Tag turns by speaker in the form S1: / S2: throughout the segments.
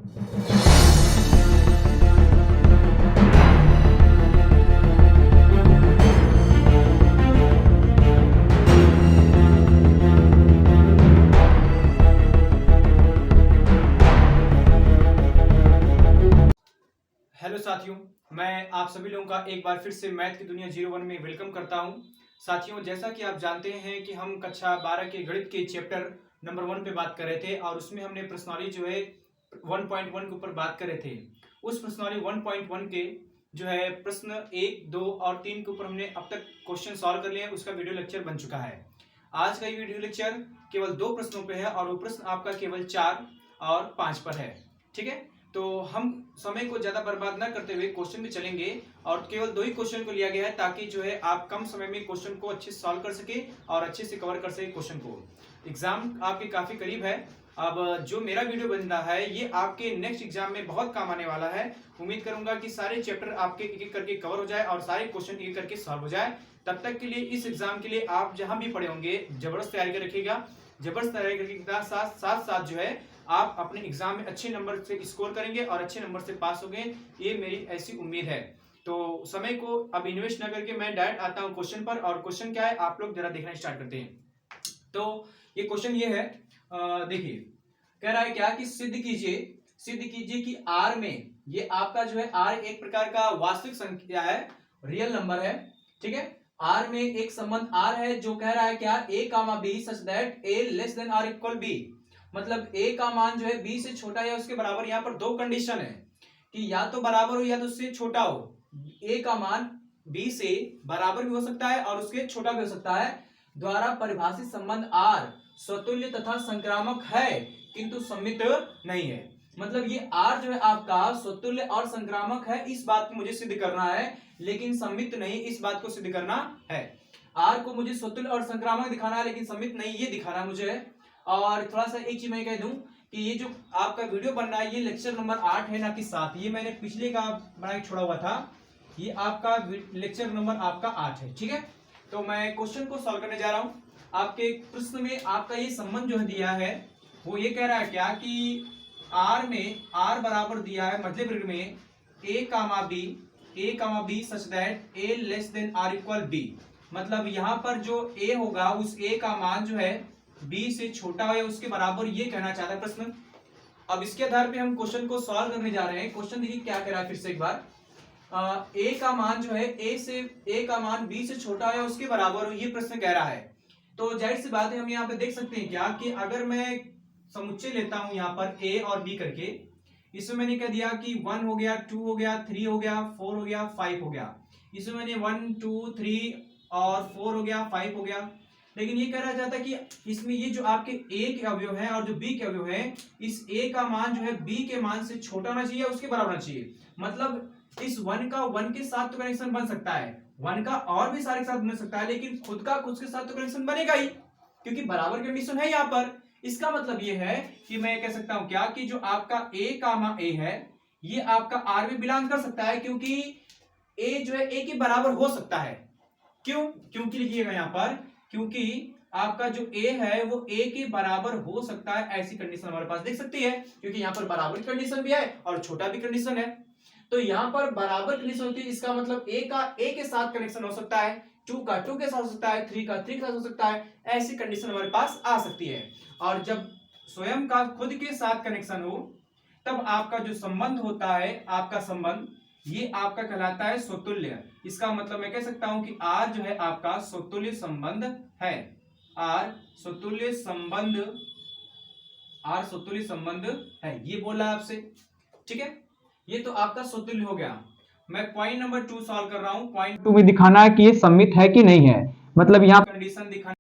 S1: Hello साथियों, मैं आप सभी लोगों का एक बार फिर से मैथ की दुनिया 01 में वेलकम करता हूं। साथियों, जैसा कि आप जानते हैं कि हम कक्षा 12 के गणित के चैप्टर नंबर 1 पे बात कर रहे थे और उसमें हमने प्रश्नावली जो है 1.1 के ऊपर बात कर रहे थे। उस प्रश्नावली 1.1 के जो है प्रश्न 1, 2 और 3 के ऊपर हमने अब तक क्वेश्चन सॉल्व कर लिए हैं। उसका वीडियो लेक्चर बन चुका है। आज का ये वीडियो लेक्चर केवल 2 प्रश्नों पे है और वो प्रश्न आपका केवल 4 और 5 पर है। ठीक है, तो हम समय को ज्यादा बर्बाद न करते हुए क्वेश्चन में चलेंगे और केवल 2 ही क्वेश्चन को लिया गया है ताकि जो है आप कम समय में क्वेश्चन को अच्छे से सॉल्व कर सके और अच्छे से कवर कर सके क्वेश्चन को। एग्जाम आपके काफी करीब है। अब जो मेरा वीडियो बन रहा है ये आपके नेक्स्ट एग्जाम में बहुत काम आने वाला है। उम्मीद करूंगा कि सारे चैप्टर आपके एक एक करके कवर हो जाए और सारे क्वेश्चन एक करके सॉल्व हो जाए। तब तक के लिए इस एग्जाम के लिए आप जहां भी पढ़े होंगे जबरदस्त तैयारी कर रखिएगा। जबरदस्त तैयारी करके साथ साथ जो है आप अपने एग्जाम में अच्छे नंबर से स्कोर करेंगे और अच्छे नंबर से पास होंगे, ये मेरी ऐसी उम्मीद है। तो समय को अब इन्वेस्ट ना करके मैं डायरेक्ट आता हूं क्वेश्चन पर। और क्वेश्चन क्या है आप लोग जरा देखना स्टार्ट करते हैं। तो ये क्वेश्चन ये है, देखिए कह रहा है क्या कि सिद्ध कीजिए कि आर में, ये आपका जो है आर एक प्रकार का वास्तविक संख्या है, रियल नंबर है। ठीक है, आर में एक संबंध आर है जो कह रहा है क्या, A comma B such that A less than or equal B. मतलब ए का मान जो है बी से छोटा या उसके बराबर। यहाँ पर दो कंडीशन है कि या तो बराबर हो या तो उससे छोटा हो। ए का मान बी से बराबर भी हो सकता है और उसके छोटा भी हो सकता है। द्वारा परिभाषित संबंध आर स्वतुल्य तथा संक्रामक है किंतु सम्मित नहीं है। मतलब ये आर जो है आपका स्वतुल्य और संक्रामक है, इस बात को मुझे सिद्ध करना है, लेकिन सम्मित नहीं, इस बात को सिद्ध करना है। आर को मुझे स्वतुल्य और संक्रामक दिखाना है लेकिन सम्मित नहीं, ये दिखाना है मुझे। और थोड़ा सा एक चीज मैं कह दूं कि ये जो आपका वीडियो बन रहा है ये लेक्चर नंबर 8 है ना कि 7। ये मैंने पिछले का बना के छोड़ा हुआ था। ये आपका लेक्चर नंबर आपका 8 है। ठीक है, तो मैं क्वेश्चन को सॉल्व करने जा रहा हूं। आपके प्रश्न में आपका ये संबंध जो है दिया है वो ये कह रहा है क्या कि आर में आर बराबर दिया है मध्य वर्ग में A comma B such that A less than or equal B. मतलब यहां पर जो ए होगा उस ए का मान जो है बी से छोटा हो या उसके बराबर, ये कहना चाहता है प्रश्न। अब इसके आधार पे हम क्वेश्चन को सॉल्व करने जा रहे हैं। क्वेश्चन देखिए क्या कह रहा है फिर से एक बार। ए का मान जो है ए का मान बी से छोटा है उसके बराबर हो, ये प्रश्न कह रहा है। तो जाहिर सी बात है हम यहाँ पे देख सकते हैं क्या कि अगर मैं समुच्चय लेता हूं यहाँ पर ए और बी करके, इसमें मैंने कह दिया कि 1 हो गया, 2 हो गया, 3 हो गया, 4 हो गया, 5 हो गया। इसमें मैंने 1 2 3 और 4 हो गया, 5 हो गया। लेकिन ये कह रहा जाता है कि इसमें ये जो आपके ए के अवयव हैं और जो बी के अवयव हैं, इस ए का मान जो है बी के मान से छोटा होना चाहिए, उसके बराबर होना चाहिए। मतलब इस 1 का 1 के साथ तो कनेक्शन बन सकता है, 1 का और भी सारे के साथ बन सकता है, लेकिन खुद का खुद के साथ तो कनेक्शन बनेगा ही क्योंकि बराबर कंडीशन है यहाँ पर। इसका मतलब ये है कि मैं कह सकता हूं क्या कि जो आपका ए कामा ए है ये आपका आर में बिलोंग कर सकता है, क्योंकि ए जो है ए के बराबर हो सकता है। क्यों? क्योंकि लिखिएगा यहाँ पर, क्योंकि आपका जो ए है वो ए के बराबर हो सकता है, ऐसी कंडीशन हमारे पास देख सकती है, क्योंकि यहाँ पर बराबर कंडीशन भी है और छोटा भी कंडीशन है। तो यहाँ पर बराबर कंडीशन होती है, इसका मतलब ए का ए के साथ कनेक्शन हो सकता है, 2 का 2 के साथ हो सकता है, 3 का 3 के साथ हो सकता है। ऐसी कंडीशन हमारे पास आ सकती है। और जब स्वयं का खुद के साथ कनेक्शन हो तब आपका जो संबंध होता है, आपका संबंध ये आपका कहलाता है स्वतुल्य। इसका मतलब मैं कह सकता हूं कि आर जो है आपका स्वतुल्य संबंध है। आर स्वतुल्य संबंध, आर स्वतुल्य संबंध है, ये बोला आपसे। ठीक है, ये तो आपका स्वतुल्य हो गया। मैं पॉइंट नंबर 2 सॉल्व कर रहा हूं। पॉइंट 2 में दिखाना है कि ये सममित है कि नहीं है। मतलब यहाँ कंडीशन दिखाना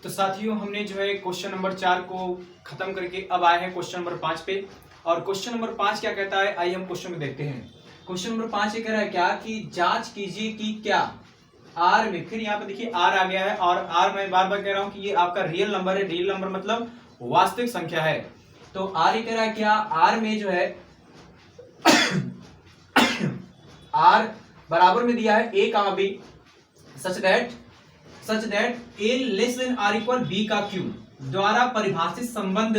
S1: तो साथियों हमने जो है क्वेश्चन नंबर 4 को खत्म करके अब आए हैं क्वेश्चन नंबर 5 पे। और क्वेश्चन नंबर 5 क्या कहता है, आइए हम क्वेश्चन में देखते हैं। क्वेश्चन नंबर 5 ये कह रहा है क्या कि जांच कीजिए कि क्या आर में, फिर यहाँ पे देखिए आर आ गया है, और आर मैं बार बार कह रहा हूं कि ये आपका रियल नंबर है। रियल नंबर मतलब वास्तविक संख्या है। तो आर ये कह रहा है क्या आर में जो है आर बराबर में दिया है A comma B such that A less than or equal B का क्यू द्वारा परिभाषित संबंध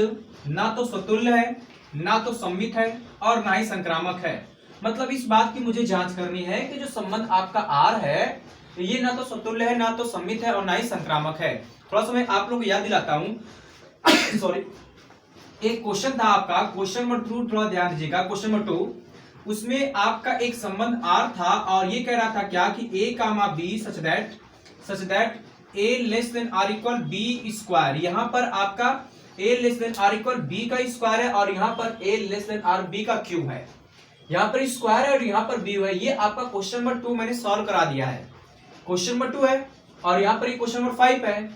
S1: ना तो स्वतुल्य है, ना तो सम्मित है, और ना ही संक्रामक है। मतलब इस बात की मुझे जांच करनी है कि जो संबंध आपका आर है ये ना तो स्वतुल्य है, ना तो सम्मित है, और ना ही संक्रामक है। थोड़ा सा मैं आप लोगों को याद दिलाता हूं सॉरी, एक क्वेश्चन था आपका क्वेश्चन नंबर 2, थोड़ा ध्यान दीजिएगा। क्वेश्चन नंबर 2 उसमें आपका एक संबंध आर था और ये कह रहा था क्या कि A comma B such that A less than or equal B square. यहां पर आपका A less than or equal B का स्क्वायर है और यहां पर A less than or B का क्यूब है। यहां पर स्क्वायर है और यहां पर बी है। ये आपका क्वेश्चन नंबर 2 मैंने सॉल्व करा दिया है। क्वेश्चन नंबर 2 है और यहां पर ये क्वेश्चन नंबर 5 है।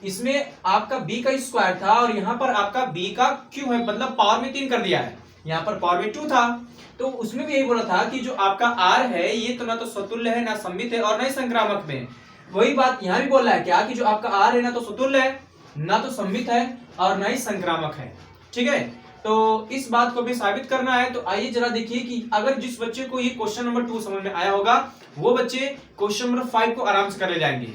S1: इसमें आपका b का स्क्वायर था और यहां पर आपका b का क्यूब है, मतलब पावर में 3 कर दिया है। यहां पर पावर में 2 था, तो उसमें भी यही बोला था कि जो आपका r है ये तो ना तो स्वतुल्य है, ना सम्मित है, और ना ही संक्रामक में। वही बात यहां भी बोल रहा है क्या कि जो आपका r है ना तो स्वतुल्य है, ना तो सम्मित है, और ना ही संक्रामक है। ठीक है, तो इस बात को भी साबित करना है। तो आइए जरा देखिए कि अगर जिस बच्चे को ये क्वेश्चन नंबर 2 समझ में आया होगा वो बच्चे क्वेश्चन नंबर 5 को आराम से कर ले जाएंगे।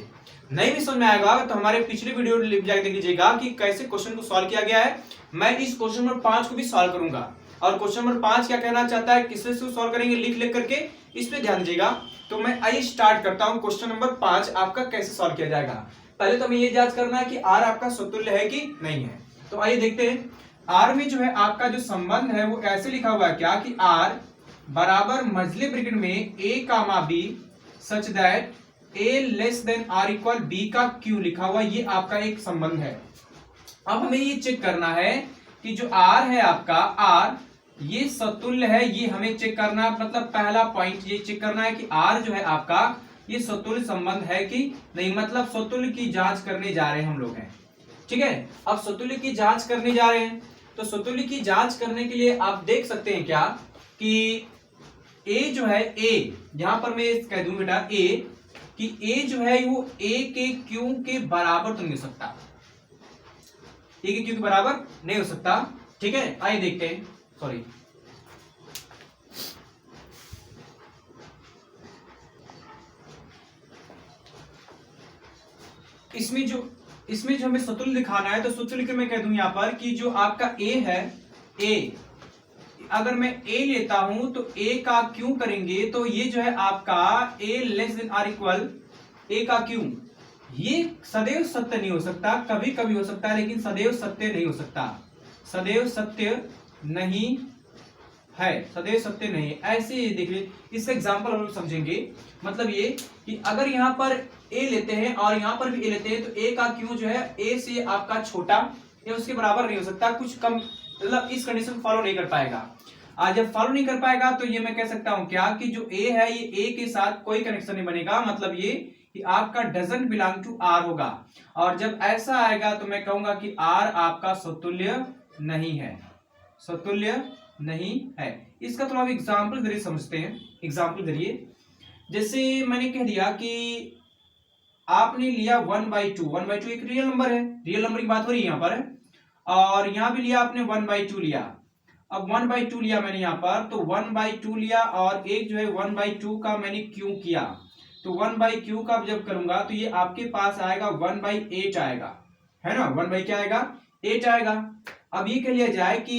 S1: नहीं भी समझ में आएगा तो हमारे पिछले वीडियो देख लीजिएगा कि कैसे क्वेश्चन को सॉल्व किया गया है। मैं इस क्वेश्चन नंबर 5 को भी सॉल्व करूंगा, और क्वेश्चन नंबर 5 क्या कहना चाहता है, किससे सॉल्व करेंगे, लिख करके इस पे ध्यान दीजिएगा। तो मैं आइए स्टार्ट करता हूं। क्वेश्चन नंबर 5 आपका कैसे सॉल्व किया जाएगा। पहले तो हमें ये जांच करना है कि आर आपका स्वतुल्य है कि नहीं है। तो आइए देखते हैं। आर में जो है आपका जो संबंध है वो ऐसे लिखा हुआ है क्या कि आर बराबर मझले ब्रैकेट में A comma B such that A less than or equal B का क्यू लिखा हुआ, ये आपका एक संबंध है। अब हमें ये चेक करना है कि जो आर है आपका आर ये स्वतुल्य है, ये हमें चेक करना है। मतलब पहला पॉइंट ये चेक करना है कि आर जो है आपका ये स्वतुल्य संबंध है कि नहीं, मतलब स्वतुल्य की जांच करने जा रहे हैं हम लोग हैं। ठीक है, अब स्वतुल्य की जांच करने जा रहे हैं तो स्वतुल्य की जांच करने के लिए आप देख सकते हैं क्या कि ए जो है ए, यहां पर मैं कह दूं बेटा ए कि ए जो है वो ए के क्यू के बराबर तो नहीं हो सकता, ए के क्यू के बराबर नहीं हो सकता। ठीक है, आइए देखते हैं। सॉरी, इसमें जो हमें स्वतुल्य दिखाना है तो स्वतुल्य के मैं कह दूं यहां पर कि जो आपका ए है, ए अगर मैं ए लेता हूं तो ए का क्यू करेंगे तो ये जो है आपका A less than or equal ए का क्यू, ये सदैव सत्य नहीं हो सकता, कभी कभी हो सकता है लेकिन सदैव सत्य नहीं हो सकता। सदैव सत्य नहीं है, सदैव सत्य नहीं है। ऐसे देख लीजिए, इसका एग्जांपल हम लोग समझेंगे। मतलब ये कि अगर यहाँ पर ए लेते हैं और यहाँ पर भी ए लेते हैं तो ए का क्यू जो है ए से आपका छोटा या उसके बराबर नहीं हो सकता, कुछ कम, मतलब इस कंडीशन को फॉलो नहीं कर पाएगा। आज जब फॉलो नहीं कर पाएगा तो ये मैं कह सकता हूं क्या कि जो ए है ये ए के साथ कोई कनेक्शन नहीं बनेगा। मतलब ये कि आपका डजंट बिलोंग टू आर होगा, और जब ऐसा आएगा तो मैं कहूंगा कि आर आपका स्वतुल्य नहीं है, स्वतुल्य नहीं है। इसका थोड़ा एग्जाम्पल जरिए समझते हैं। एग्जाम्पल जरिए जैसे मैंने कह दिया कि आपने लिया 1/2, 1/2 एक रियल नंबर है, रियल नंबर की बात हो रही है यहाँ पर, और यहाँ भी लिया आपने 1/2 लिया। अब 1/2 लिया मैंने यहाँ पर, तो 1/2 लिया और एक जो है 1/2 का मैंने क्यू किया, तो 1/q का जब करूंगा तो ये आपके पास आएगा 1/8 आएगा, है ना, 1 क्या आएगा, 8 आएगा। अब ये कह लिया जाए कि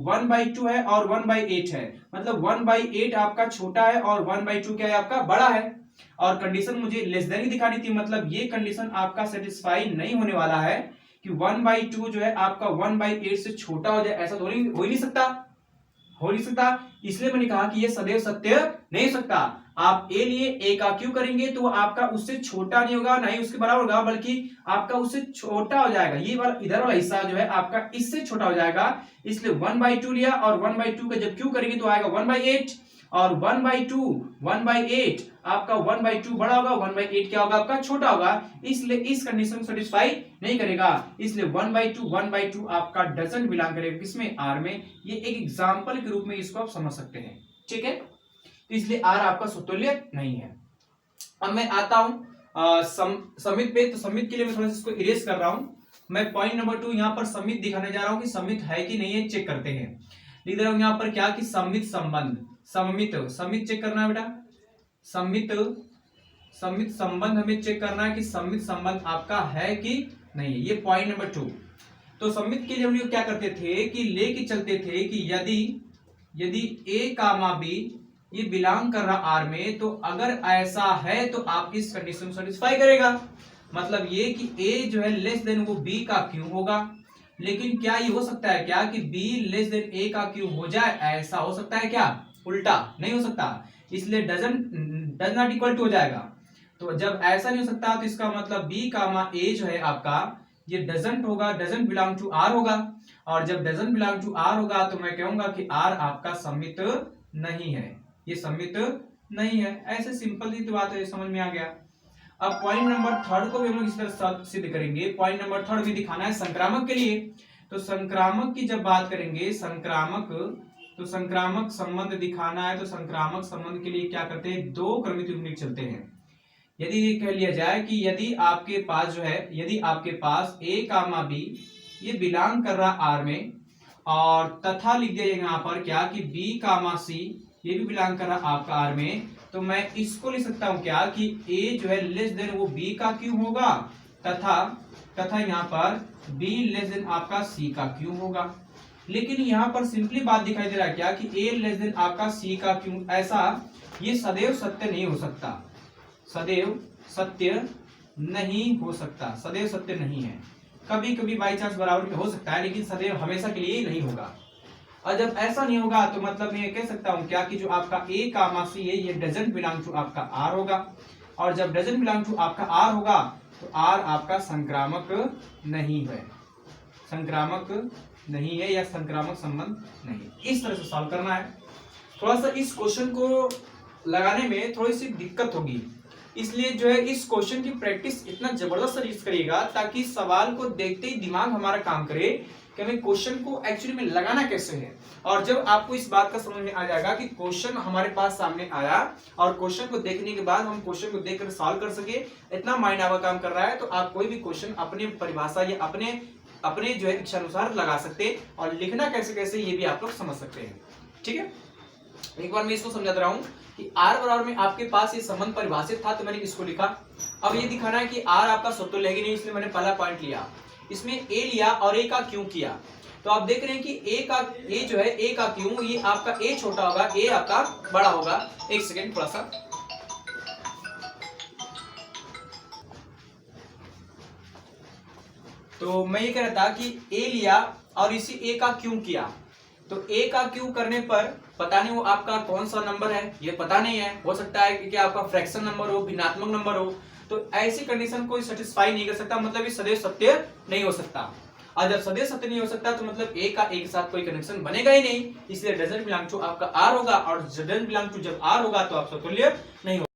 S1: 1/2 है और 1/8 है, मतलब 1/8 आपका छोटा है और 1/2 क्या है आपका बड़ा है, और कंडीशन मुझे लेस देन ही दिखानी थी। मतलब ये कंडीशन आपका सेटिस्फाई नहीं होने वाला है कि 1/2 जो है आपका 1/8 से छोटा हो जाए, ऐसा तो हो ही नहीं सकता, हो नहीं सकता। इसलिए मैंने कहा कि ये सदैव सत्य नहीं हो सकता। आप ए लिए, ए का क्यू करेंगे तो आपका उससे छोटा नहीं होगा, ना ही उसके बराबर होगा, बल्कि आपका उससे छोटा हो जाएगा। ये वाला इधर वाला हिस्सा जो है आपका इससे छोटा हो जाएगा, इसलिए 1/2 लिया और 1/2 का जब क्यू करेंगे तो आएगा 1/8, और 1/8 आपका 1/2 बड़ा होगा, 1/8 क्या होगा आपका छोटा होगा, इसलिए इस कंडीशन को सेटिस्फाई नहीं करेगा। इसलिए 1/2 आपका डजंट बिलोंग करेगा किसमें, आर में। ये एक एग्जांपल के रूप में इसको आप समझ सकते हैं, ठीक है। तो इसलिए आर आपका समतुल्य नहीं है। अब मैं आता हूं समित पे। तो समित के लिए मैं थोड़ा सा इसको इरेज कर रहा हूं। मैं पॉइंट नंबर 2 यहां पर समित दिखाने जा रहा हूं कि समित है कि नहीं है, चेक करते हैं। लिख दे रहा हूं यहां पर क्या कि समित संबंध, समित चेक करना है बेटा। समित संबंध हमें चेक करना है कि समित संबंध आपका है कि नहीं है, ये पॉइंट नंबर 2। तो समित के लिए हम लोग क्या करते थे कि लेके चलते थे कि यदि ए कामा बी ये बिलोंग कर रहा आर में, तो अगर ऐसा है तो आप इस कंडीशन को सेटिस्फाई करेगा। मतलब ये कि ए जो है लेस देन वो बी का क्यों होगा। लेकिन क्या ये हो सकता है क्या कि बी लेस देन ए का क्यों हो जाए, ऐसा हो सकता है क्या, उल्टा नहीं हो सकता। इसलिए डज नॉट इक्वल टू हो जाएगा। तो जब ऐसा नहीं हो सकता तो इसका मतलब बी कामा ए जो है आपका ये डजंट होगा, डजंट बिलोंग टू आर होगा। और जब डजंट बिलोंग टू आर होगा तो मैं कहूंगा कि आर आपका समित नहीं है, ये समित नहीं है। ऐसे सिंपल सी बात है, समझ में आ गया। अब पॉइंट नंबर 3 को भी हम लोग इस तरह सिद्ध करेंगे। पॉइंट नंबर 3 भी दिखाना है संक्रामक के लिए। तो संक्रामक की जब बात करेंगे, संक्रामक संबंध दिखाना है, तो संक्रामक संबंध के लिए क्या करते हैं, दो क्रमिक युग्मिक चलते हैं। यदि ये कह लिया जाए कि यदि आपके पास जो है, यदि आपके पास ए कामा बी ये बिलोंग कर रहा आर में, और तथा लिख दिया यहाँ पर क्या कि बी कामा सी ये भी बिलोंग कर रहा आपका आर में, तो मैं इसको लिख सकता हूं क्या कि ए जो है लेस देन वो बी का क्यों होगा, तथा यहाँ पर बी लेस देन आपका सी का क्यों होगा। लेकिन यहाँ पर सिंपली बात दिखाई दे रहा है क्या कि ए लेस देन आपका सी का क्यों, ऐसा ये सदैव सत्य नहीं हो सकता, सदैव सत्य नहीं हो सकता, सदैव सत्य नहीं है। कभी कभी बाई चांस बराबर में हो सकता है, लेकिन सदैव हमेशा के लिए नहीं होगा। और जब ऐसा नहीं होगा तो मतलब मैं ये कह सकता हूं क्या कि जो आपका ए कामा सी है ये डजंट बिलोंग टू आपका आर होगा। और जब डजंट बिलोंग टू आपका आर होगा तो आर आपका संक्रामक नहीं है, संक्रामक नहीं है या संक्रामक संबंध नहीं। इस तरह से सॉल्व करना है। थोड़ा सा इस क्वेश्चन को लगाने में थोड़ी सी दिक्कत होगी, इसलिए जो है इस क्वेश्चन की प्रैक्टिस इतना जबरदस्त तरीके से करिएगा ताकि सवाल को देखते ही दिमाग हमारा काम करे कि हमें क्वेश्चन को एक्चुअली में लगाना कैसे है। और जब आपको इस बात का समझ में आ जाएगा कि क्वेश्चन हमारे पास सामने आया और क्वेश्चन को देखने के बाद हम क्वेश्चन को देखकर सॉल्व कर सके, इतना माइंड आपका काम कर रहा है, तो आप कोई भी क्वेश्चन अपने परिभाषा या अपने जो है इच्छा अनुसार लगा सकते और लिखना कैसे कैसे ये भी आप लोग समझ सकते हैं। ठीक है, एक बार मैं इसको समझा रहा हूं कि आर बराबर में आपके पास ये संबंध परिभाषित था तो मैंने इसको लिखा। अब ये दिखाना है कि आर आपका समतुल्य है कि नहीं, इसलिए मैंने पहला पॉइंट लिया, इसमें ए लिया और ए का क्यों किया। तो आप देख रहे हैं कि ए जो है ए का क्यों, ये आपका ए छोटा होगा, ए आपका बड़ा होगा। एक सेकेंड थोड़ा सा, तो मैं ये कह रहा था कि ए लिया और इसी ए का क्यों किया। तो ए का क्यों करने पर पता नहीं वो आपका कौन सा नंबर है, ये पता नहीं है, हो सकता है कि आपका फ्रैक्शन नंबर हो, भिन्नात्मक नंबर हो, तो ऐसी कंडीशन कोई सेटिस्फाई नहीं कर सकता, मतलब ये सदैव सत्य नहीं हो सकता। और जब सदैव सत्य नहीं हो सकता तो मतलब ए का एक साथ कोई कनेक्शन बनेगा ही नहीं, इसलिए डजंट बिलोंग टू आपका आर होगा, और डजंट बिलोंग टू जब आर होगा तो आप समतुल्य नहीं होगा।